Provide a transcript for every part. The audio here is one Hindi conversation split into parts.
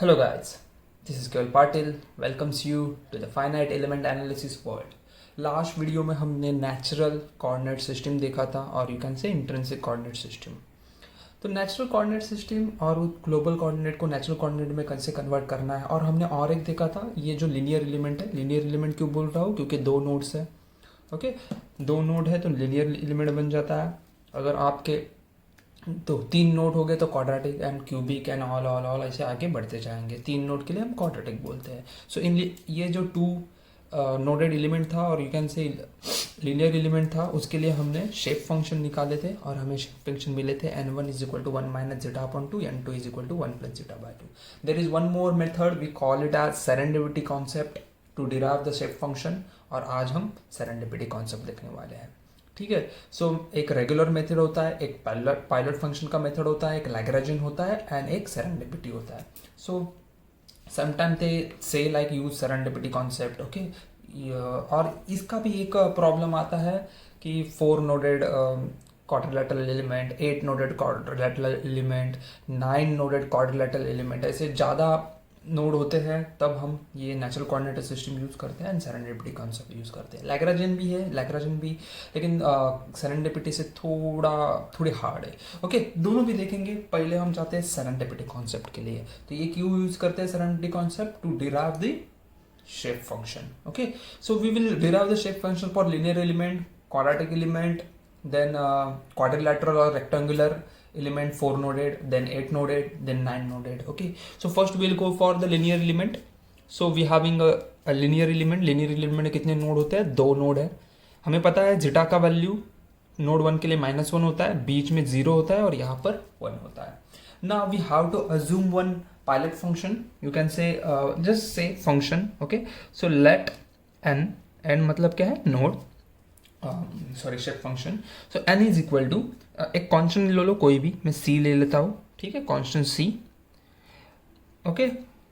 Hello guys, this is Kewal Patil, welcomes you to the finite element analysis world. Last video में हमने नेचुरल कोऑर्डिनेट सिस्टम देखा था और you can say intrinsic coordinate system. तो नेचुरल कोऑर्डिनेट सिस्टम और ग्लोबल कोऑर्डिनेट को नेचुरल कोऑर्डिनेट में कैसे कन्वर्ट करना है. और हमने और एक देखा था, ये जो लीनियर एलिमेंट है. लीनियर एलिमेंट क्यों बोल रहा हूँ, क्योंकि दो नोड्स है. ओके, दो नोड है तो लीनियर एलिमेंट बन जाता है. अगर आपके तो तीन नोड हो गए तो quadratic and cubic and all all all ऐसे आगे बढ़ते जाएंगे. तीन नोड के लिए हम क्वाड्रेटिक बोलते हैं. सो इन ये जो टू नोडेड एलिमेंट था और you can say linear element था, उसके लिए हमने शेप फंक्शन निकाले थे और हमें शेप फंक्शन मिले थे n1 is equal to 1 minus zeta upon 2, n2 is equal to 1 plus zeta by 2. There is one more method, we call it as serendipity concept to derive the shape function. और आज हम सेरेंडिपिटी कॉन्सेप्ट देखने वाले हैं. ठीक है. सो एक रेगुलर मेथड होता है, एक पायलट फंक्शन का मेथड होता है, एक लैग्रेंजियन होता है एंड एक सेरेंडिपिटी होता है. सो समटाइम दे से like use serendipity concept. Okay, और इसका भी एक प्रॉब्लम आता है कि 4 nodded quadrilateral element, 8 nodded quadrilateral element, 9 nodded quadrilateral element, ऐसे ज़्यादा नोड होते हैं तब हम ये नेचुरल कोऑर्डिनेट सिस्टम यूज़ करते हैं एंड सेरेंडिपिटी कॉन्सेप्ट यूज़ करते हैं. लैग्रेंजियन भी है, लैग्रेंजियन भी, लेकिन सेरेंडिपिटी से थोड़ी हार्ड है. ओके, दोनों भी देखेंगे. पहले हम जाते हैं सेरेंडिपिटी कॉन्सेप्ट के लिए. तो ये क्यों यूज़ करते हैं serendipity concept? To derive the shape function. Okay, so we will derive the shape function for linear element, quadratic element, then quadrilateral or rectangular element 4 noded, then 8 noded, then 9 noded. Okay, so first we'll go for the linear element. So we having a linear element. linear element में कितने नोड होते हैं? 2 नोड है. हमें पता है जीटा का वैल्यू नोड 1 के लिए -1 होता है, बीच में 0 होता है और यहाँ पर 1 होता है. Now we have to assume one pilot function. You can say just say function. Okay, so let n मतलब क्या है? Node, sorry shape function. So n is equal to एक कांस्टेंट ले लो कोई भी, मैं c ले लेता हूँ. ठीक है, constant c. Okay,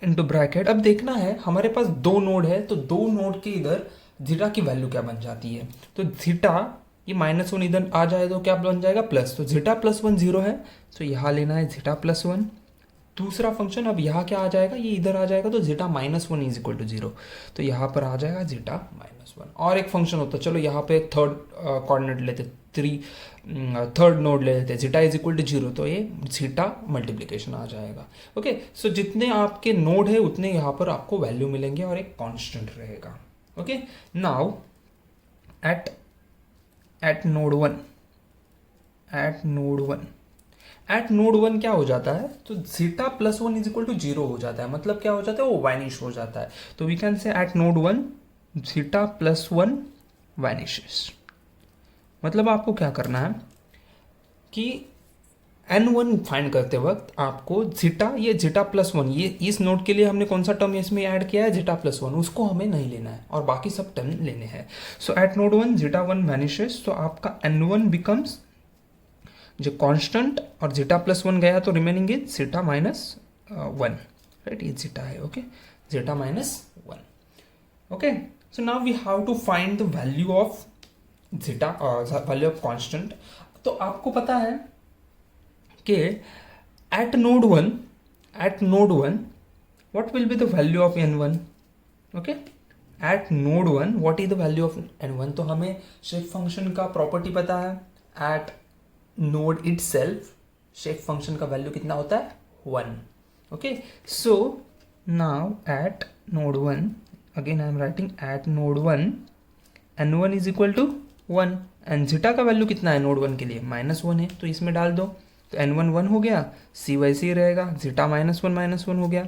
into bracket. अब देखना है हमारे पास 2 नोड है, तो 2 नोड के इधर जीटा की वैल्यू क्या बन जाती है. तो जीटा ये -1 इधर आ जाए तो क्या बन जाएगा? प्लस. तो जीटा +1 0 है, तो यहाँ लेना है जीटा +1. दूसरा फंक्शन अब यहाँ क्या आ जाएगा? ये इधर आ जाएगा तो जीटा -1 इज इक्वल टू 0, तो यहाँ पर आ जाएगा जीटा -1. और एक फंक्शन होता है, चलो यहाँ पे थर्ड कोऑर्डिनेट लेते, थर्ड नोड ले लेते, जीटा इज इक्वल टू 0, तो ये जीटा मल्टीप्लिकेशन आ जाएगा. ओके, सो जितने आपके नोड है उतने यहाँ पर आपको वैल्यू मिलेंगे और एक कांस्टेंट रहेगा. ओके, नाउ एट नोड 1 क्या हो जाता है? तो जीटा +1 इज इक्वल टू 0 हो जाता है. मतलब क्या हो जाता है? वो वैनिश हो जाता है. तो we can say at node 1 zeta +1 vanishes. मतलब आपको क्या करना है कि n1 फाइंड करते वक्त आपको जीटा, ये जीटा +1, ये इस नोड के लिए हमने कौन सा टर्म इसमें ऐड किया है? जीटा +1. उसको हमें नहीं लेना है और बाकी सब टर्म लेने हैं. सो एट नोड 1 जीटा 1 वैनिशेस, तो आपका n1 बिकम्स जो कांस्टेंट और जीटा +1 गया तो रिमेनिंग इज जीटा -1. राइट, ये जीटा है. Okay, zeta -1. Okay, so now we have to find the value of zeta, value of constant. तो आपको पता है कि at node 1 what will be the value of n1. Okay, at node 1 what is the value of n1. तो हमें शेप फंक्शन का प्रॉपर्टी पता है. At node itself shape function का वैल्यू कितना होता है? 1. Okay, so now at node 1, again I am writing at node 1 n1 is equal to 1 and zeta का वैल्यू कितना है नोड 1 के लिए? -1 है, तो इसमें डाल दो. तो n1 1 हो गया, c वैसे ही रहेगा, जीटा -1 हो गया,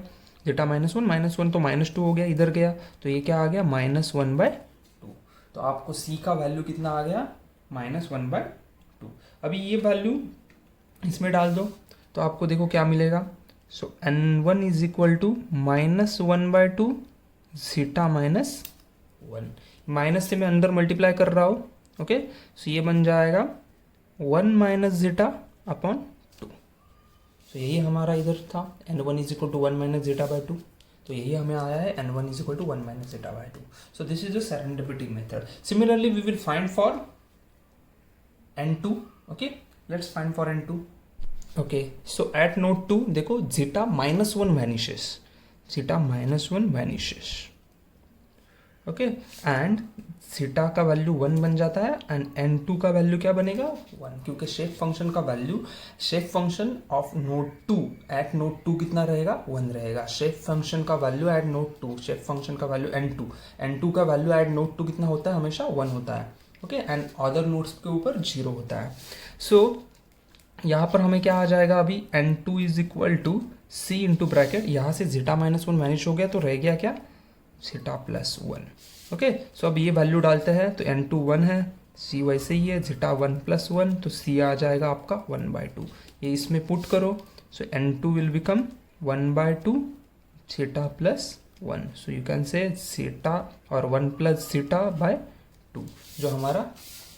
जीटा -1 तो -2 हो गया, इधर गया तो ये क्या आ गया? -1/2. तो आपको c का वैल्यू कितना आ गया? -1/2. अभी ये वैल्यू इसमें डाल दो तो आपको देखो क्या मिलेगा. So n1 is equal to -1/2 zeta -1. Minus से मैं अंदर मल्टीप्लाई कर रहा हूँ. ओके, सो ये बन जाएगा 1 माइनस जीटा अपॉन 2. सो यही हमारा इधर था, n1 is equal to 1 minus zeta by 2. तो यही हमें आया है n1 is equal to 1 minus zeta by 2. So this is the serendipity method. Similarly we will find for n2. Okay, let's find for n2. Okay, so at node 2 देखो zeta -1 vanishes. zeta minus one vanishes. Okay, and theta का वैल्यू 1 बन जाता है एंड n2 का वैल्यू क्या बनेगा 1, क्योंकि शेप फंक्शन का value, shape function of node 2 eight node 2 कितना रहेगा 1 रहेगा। शेप फंक्शन का value eight node 2, shape function का वैल्यू n2 का वैल्यू एट नोड 2 कितना होता है हमेशा 1 होता है। ओके, एंड अदर नोड्स के ऊपर 0 होता है। सो यहाँ पर हमें क्या आ जाएगा अभी n2 is equal to c into bracket, यहाँ से जीटा माइनस वन मैनिश हो गया तो रह गया क्या जीटा प्लस 1। ओके, सो अब ये वैल्यू डालते हैं तो n2 1 है, c वैसे ही है जीटा 1 प्लस 1, तो c आ जाएगा आपका 1/2। ये इसमें पुट करो, सो n2 will become 1/2 zeta plus 1। So you can say zeta और 1 प्लस जीटा बाय 2, जो हमारा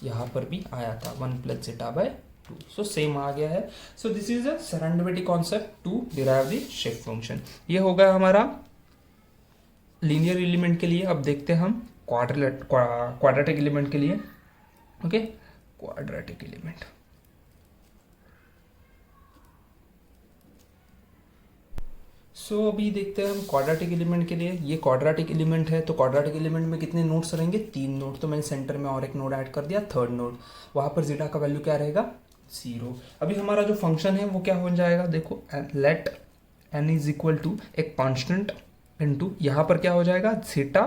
यहाँ पर भी आया था 1 plus zeta by 2। So same आ गया है। So this is a serendipity concept to derive the shape function. ये हो गया हमारा लीनियर एलिमेंट के लिए। अब देखते हैं हम क्वाड्रेटिक एलिमेंट के लिए। Okay, quadratic element. सो अभी देखते हैं हम क्वाड्रेटिक एलिमेंट के लिए। ये क्वाड्रेटिक एलिमेंट है, तो क्वाड्रेटिक एलिमेंट में कितने नोड्स रहेंगे 3 नोड। तो मैंने सेंटर में और एक नोड ऐड कर दिया, थर्ड नोड। वहां पर जीटा का वैल्यू क्या रहेगा 0। अभी हमारा जो फंक्शन है वो क्या हो जाएगा, देखो let n is equal to एक कॉन्स्टेंट इंटू यहाँ पर क्या हो जाएगा जीटा,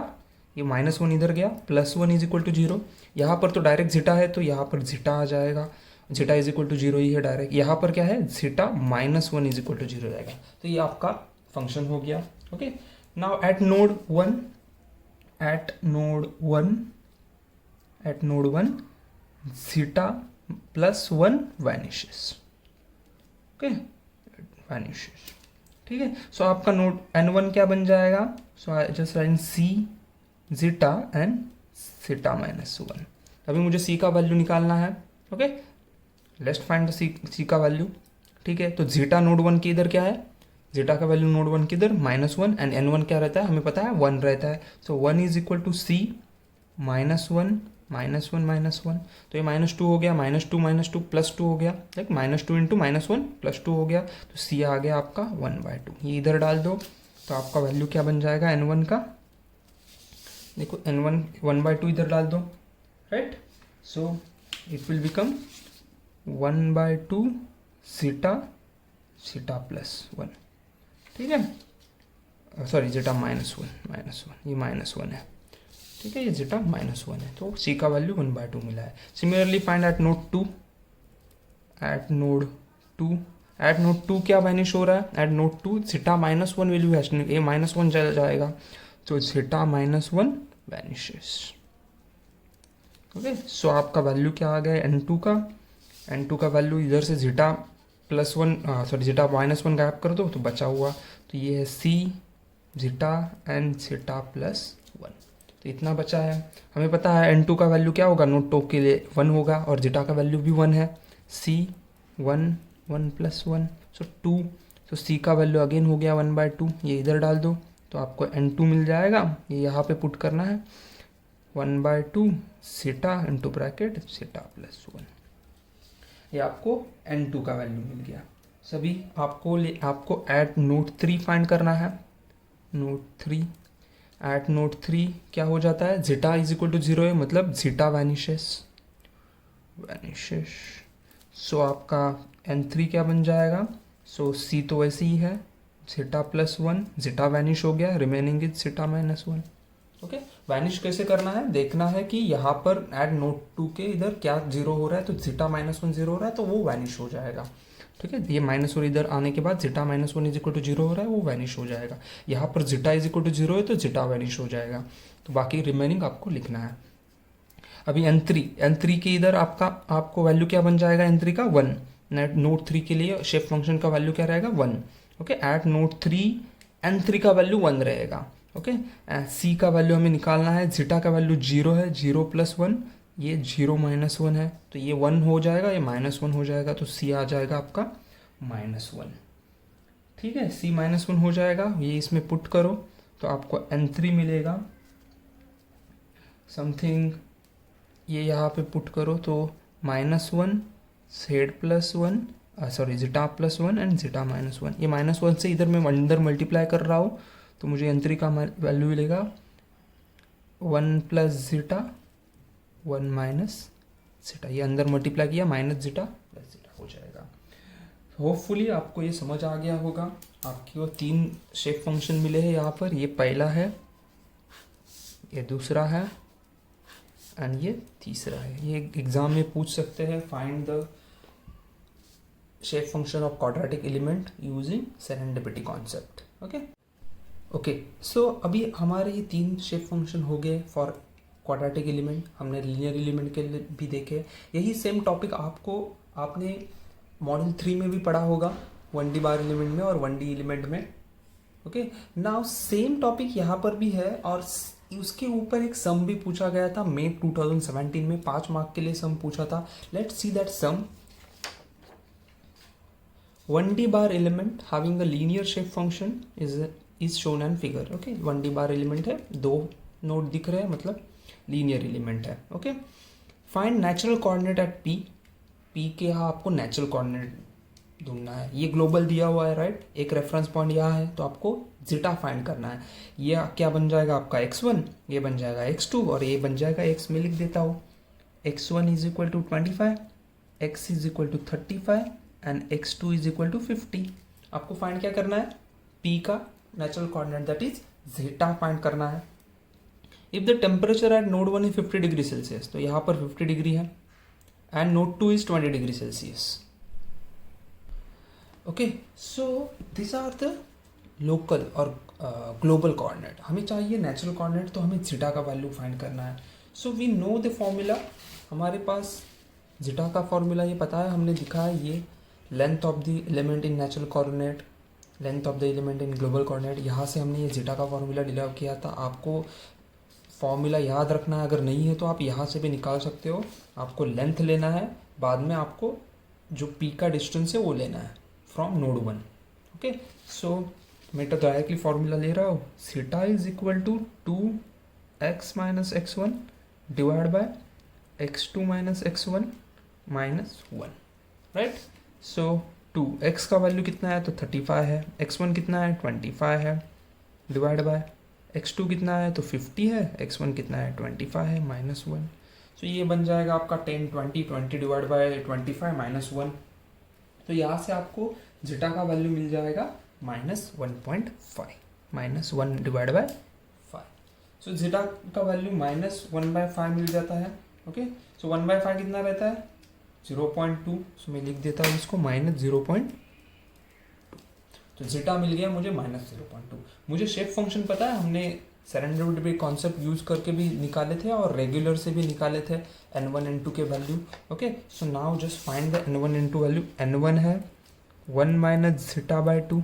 ये -1 इधर गया, +1 इज इक्वल टू 0। यहाँ पर तो डायरेक्ट जीटा है तो यहाँ पर जीटा आ जाएगा, जीटा इज इक्वल टू 0 ही है डायरेक्ट। यहाँ पर क्या है जीटा -1 इज इक्वल टू 0 जाएगा। तो ये आपका फंक्शन हो गया। Okay, now at node 1 zeta plus 1 vanishes. Okay, vanishes, ठीक है। सो आपका नोड n1 क्या बन जाएगा, so I just write c zeta and zeta minus 1। अभी मुझे c का वैल्यू निकालना है। Okay, let's find the c का वैल्यू। ठीक है, तो जीटा नोड 1 की इधर क्या है, जीटा का वैल्यू नोड 1 की इधर -1 एंड n1 क्या रहता है हमें पता है 1 रहता है। सो 1 इज इक्वल टू c -1 -1, तो ये -2 हो गया, -2 +2 हो गया, लाइक -2 इंटू -1 +2 हो गया, तो c आ गया आपका 1/2। ये इधर डाल दो तो आपका वैल्यू क्या बन जाएगा n1 का, देखो n1 1/2 इधर डाल दो, right. So it will become 1/2 zeta plus 1, ठीक है। सॉरी जीटा -1, ये -1 है, ठीक है, ये जीटा -1 है, तो c का वैल्यू 1/2 मिला है। Similarly find at node 2, eight node 2 क्या वैनिश हो रहा है, एट नोड 2 जीटा -1 वैल्यू है, ये -1 चला जाएगा, तो जीटा -1 वैनिशेस। ओके, सो आपका वैल्यू क्या आ गया n2 का वैल्यू इधर से जीटा +1 सॉरी जीटा -1 गायब कर दो तो बचा हुआ, तो ये है c zeta and zeta plus 1, तो इतना बचा है। हमें पता है n2 का वैल्यू क्या होगा नोड 2 के लिए 1 होगा और जीटा का वैल्यू भी 1 है, c 1 + 1, सो 2, तो c का वैल्यू अगेन हो गया 1/2, ये इधर डाल दो तो आपको n2 मिल जाएगा, ये यहाँ पे पुट करना है 1/2 zeta into bracket zeta plus 1, ये आपको n2 का वैल्यू मिल गया। सभी आपको एट नोड 3 फाइंड करना है। नोड 3, एट नोड 3 क्या हो जाता है, जीटा इज इक्वल टू 0 है, मतलब जीटा वैनिशेस। सो आपका n3 क्या बन जाएगा, सो c तो वैसे ही है जीटा प्लस 1, जीटा वैनिश हो गया, remaining is zeta -1। Okay, vanish कैसे करना है, देखना है कि यहाँ पर एट नोड 2 के इधर क्या 0 हो रहा है, तो जीटा -1 0 हो रहा है तो वो वैनिश हो जाएगा। ठीक है, ये -1 इधर आने के बाद जीटा -1 इज इक्वल टू 0 हो रहा है, वो वैनिश हो जाएगा। यहाँ पर जीटा इज इक्वल टू 0 है तो जीटा वैनिश हो जाएगा, तो बाकी रिमेनिंग आपको लिखना है। अभी n3 के इधर आपको वैल्यू क्या बन जाएगा, n3 का 1, नोड 3 के लिए शेप फंक्शन का वैल्यू क्या रहेगा 1। ओके, एट नोड 3 n3 का वैल्यू 1 रहेगा। ओके, c का वैल्यू हमें निकालना है, जीटा का वैल्यू 0 है, 0 + 1, ये 0 -1 है, तो ये 1 हो जाएगा, ये -1 हो जाएगा, तो c आ जाएगा आपका -1। ठीक है, c -1 हो जाएगा, ये इसमें पुट करो तो आपको n3 मिलेगा समथिंग, ये यहाँ पे पुट करो तो -1 Z plus 1 sorry zeta plus 1 and zeta -1, ये -1 से इधर मैं अंदर मल्टीप्लाई कर रहा हूँ तो मुझे एन3 का वैल्यू मिलेगा 1 प्लस जीटा 1 माइनस जीटा, ये अंदर मल्टीप्लाई किया माइनस जीटा प्लस जीटा हो जाएगा। होपफुली आपको ये समझ आ गया होगा। आपकी वो 3 शेप फंक्शन मिले हैं यहाँ पर, ये पहला है, ये दूसरा है एंड ये तीसरा है। ये एग्जाम में पूछ सकते हैं, find the shape function of quadratic element using serendipity concept. Okay so अभी हमारे ये 3 शेप फंक्शन हो गए फॉर क्वाड्रेटिक एलिमेंट। हमने लीनियर एलिमेंट के लिए भी देखे। यही सेम टॉपिक आपने मॉडल 3 में भी पढ़ा होगा, 1D बार एलिमेंट में और 1D एलिमेंट में। ओके नाउ सेम टॉपिक यहाँ पर भी है और उसके ऊपर एक सम भी पूछा गया था मई 2017 में, 5 मार्क के लिए सम पूछा था। Let's see that sum. 1D bar element having a linear shape function is shown in figure. Okay 1D bar element है, 2 नोड दिख रहे हैं, मतलब लीनियर एलिमेंट है। Okay find natural coordinate at P के यहाँ आपको नेचुरल कोऑर्डिनेट ढूंढना है। ये ग्लोबल दिया हुआ है, राइट। एक रेफरेंस पॉइंट यहाँ है तो आपको जीटा फाइंड करना है। ये क्या बन जाएगा आपका x1, ये बन जाएगा x2 और ये बन जाएगा x। में लिख देता हूँ x1 is equal to 25, x is equal to 35 and x2 is equal to 50। आपको फाइंड क्या करना है, p का natural coordinate that is zeta find करना है। If the temperature at node 1 is 50 degree Celsius, तो यहाँ पर 50 डिग्री है and node 2 is 20 degree Celsius. Okay so this are the local और ग्लोबल कोऑर्डिनेट। हमें चाहिए नेचुरल कोऑर्डिनेट, तो हमें जीटा का वैल्यू फाइंड करना है। So we know the formula, हमारे पास जीटा का फॉर्मूला ये पता है, हमने दिखा है। ये length of the element in natural coordinate, length of the element in global coordinate, यहाँ से हमने ये जीटा का फॉर्मूला डिराइव किया था। आपको फॉर्मूला याद रखना है, अगर नहीं है तो आप यहाँ से भी निकाल सकते हो। आपको लेंथ लेना है, बाद में आपको जो पी का डिस्टेंस है वो लेना है फ्रॉम नोड 1। ओके सो मैं तो डायरेक्टली फॉर्मूला ले रहा हूँ, zeta is equal to 2x minus x1 divide by x2 minus x1 minus 1, right. So 2x का वैल्यू कितना है, तो 35 है, x1 कितना है 25 है, डिवाइड बाय x2 कितना है तो 50 है, x1 कितना है 25 है, माइनस 1। सो ये बन जाएगा आपका 10 20 डिवाइड बाय 25 माइनस 1। तो यहाँ से आपको जीटा का वैल्यू मिल जाएगा minus 1.5, minus 1 divide by 5। So zeta का वैल्यू माइनस 1/5 मिल जाता है। ओके सो 1/5 कितना रहता है 0.2। सो मैं लिख देता हूँ इसको माइनस 0.2। तो जीटा मिल गया मुझे माइनस 0.2। मुझे शेप फंक्शन पता है, हमने सेरेंडिपिटी कॉन्सेप्ट यूज करके भी निकाले थे और रेगुलर से भी निकाले थे n1 n2 के value. Okay so now just find the n1 n2 value. n1 है 1 माइनस जीटा बाय 2,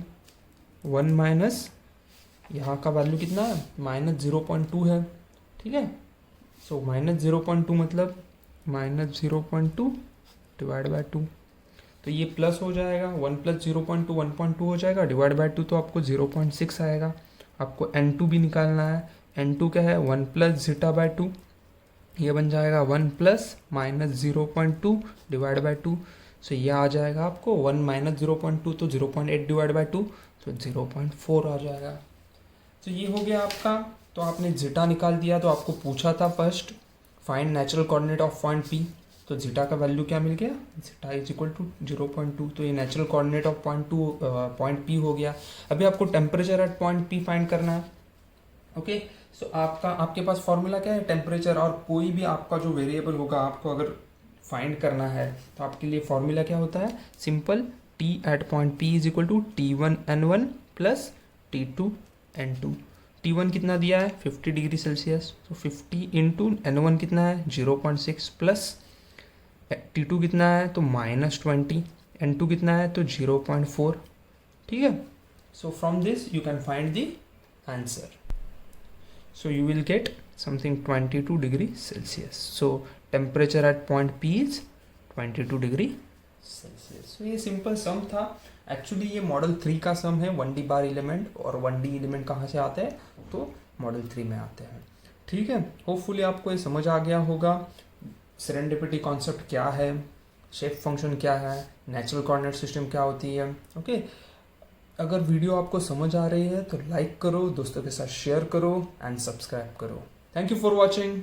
1 माइनस यहाँ का वैल्यू कितना है माइनस 0.2 है, ठीक है। सो माइनस 0.2 मतलब माइनस 0.2 डिवाइड बाय 2, तो ये प्लस हो जाएगा। 1 प्लस 0.2 1.2 हो जाएगा, डिवाइड बाय 2 तो आपको 0.6 आएगा। आपको n2 भी निकालना है। n2 क्या है 1 प्लस जीटा बाय 2, ये बन जाएगा 1 प्लस माइनस 0.2 डिवाइड बाय 2। सो ये आ जाएगा आपको 1 माइनस 0.2 तो 0.8 डिवाइड बाय 2 तो 0.4 आ जाएगा। तो ये हो गया आपका। तो आपने जीटा निकाल दिया। तो आपको पूछा था first find natural coordinate of point P, तो जीटा का वैल्यू क्या मिल गया, जीटा इज इक्वल टू 0.2। तो ये natural coordinate of point P हो गया। अभी आपको temperature at point P find करना है। ओके सो आपके पास फॉर्मूला क्या है, टेम्परेचर और कोई भी आपका जो वेरिएबल होगा आपको अगर फाइंड करना है तो आपके लिए फॉर्मूला क्या होता है, simple T at point P is equal to T1 N1 plus T2 N2। T1 कितना दिया है 50 डिग्री सेल्सियस, तो 50 इंटू N1 कितना है 0.6 प्लस T2 कितना है तो -20, N2 कितना है तो 0.4, ठीक है। So from this you can find the answer. So you will get something 22 degree Celsius. So temperature at point P is 22 degree Celsius. So ये simple sum था। Actually ये मॉडल 3 का सम है, 1D बार एलिमेंट। और 1D एलिमेंट कहाँ से आते हैं, तो मॉडल 3 में आते हैं, ठीक है। होपफुली आपको ये समझ आ गया होगा सेरेंडिपिटी कॉन्सेप्ट क्या है, शेप फंक्शन क्या है, नेचुरल कोऑर्डिनेट सिस्टम क्या होती है। ओके अगर वीडियो आपको समझ आ रही है तो लाइक करो, दोस्तों के साथ शेयर करो एंड सब्सक्राइब करो। Thank you for watching.